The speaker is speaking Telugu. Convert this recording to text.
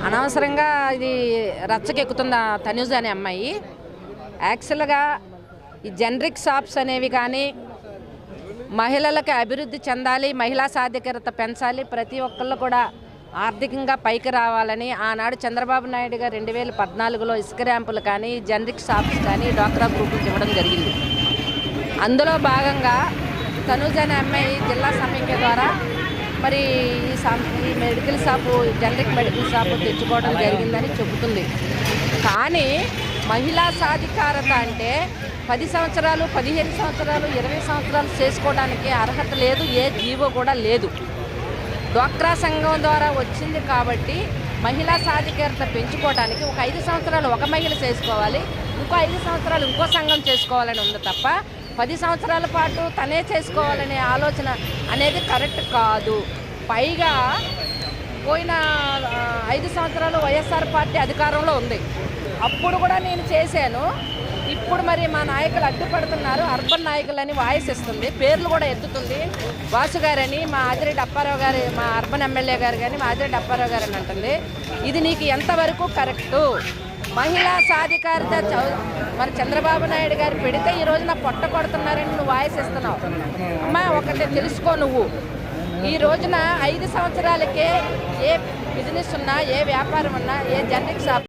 అనవసరంగా ఇది రచ్చకెక్కుతుంది తనుజ అనే అమ్మాయి. యాక్చువల్గా ఈ జనరిక్ షాప్స్ అనేవి కానీ మహిళలకు అభివృద్ధి చెందాలి, మహిళా సాధికారత పెంచాలి, ప్రతి ఒక్కళ్ళు కూడా ఆర్థికంగా పైకి రావాలని ఆనాడు చంద్రబాబు నాయుడు గారు 2014లో ఇసుక ర్యాంపులు కానీ జనరిక్ షాప్స్ కానీ డ్వాక్రా గ్రూపులకు ఇవ్వడం జరిగింది. అందులో భాగంగా తనుజ అనే అమ్మాయి జిల్లా సమైక్య ద్వారా మరి ఈ medical shop generic medical shop తెచ్చుకోవడం జరిగిందని చెబుతుంది. కానీ మహిళా సాధికారత అంటే 10 సంవత్సరాలు, 15 సంవత్సరాలు, 20 సంవత్సరాలు చేసుకోవడానికి అర్హత లేదు, ఏ జీవో కూడా లేదు. డ్వాక్రా సంఘం ద్వారా వచ్చింది కాబట్టి మహిళా సాధికారత పెంచుకోవడానికి ఒక 5 సంవత్సరాలు ఒక మహిళ చేసుకోవాలి, ఇంకో 5 సంవత్సరాలు ఇంకో సంఘం చేసుకోవాలని ఉంది తప్ప 10 సంవత్సరాల పాటు తనే చేసుకోవాలనే ఆలోచన అనేది కరెక్ట్ కాదు. పైగా పోయిన 5 సంవత్సరాలు వైఎస్ఆర్ పార్టీ అధికారంలో ఉంది, అప్పుడు కూడా నేను చేశాను. ఇప్పుడు మరి మా నాయకులు అడ్డుపడుతున్నారు, అర్బన్ నాయకులని వాయిస్ ఇస్తుంది, పేర్లు కూడా ఎత్తుతుంది. వాసు గారని, మా ఆదిరెడ్డి అప్పారావు గారు, మా అర్బన్ ఎమ్మెల్యే గారు కానీ మా ఆదిరెడ్డి అప్పారావు గారు అని అంటుంది. ఇది నీకు ఎంతవరకు కరెక్టు? మహిళా సాధికారత మన చంద్రబాబు నాయుడు గారు పెడితే ఈ రోజున పొట్ట కొడుతున్నారని నువ్వు వాయిస్ ఇస్తున్నావు. అమ్మా ఒకటి తెలుసుకో, నువ్వు ఈ రోజున 5 సంవత్సరాలకే ఏ బిజినెస్ ఉన్నా, ఏ వ్యాపారం ఉన్నా, ఏ జనరిక్ షాప్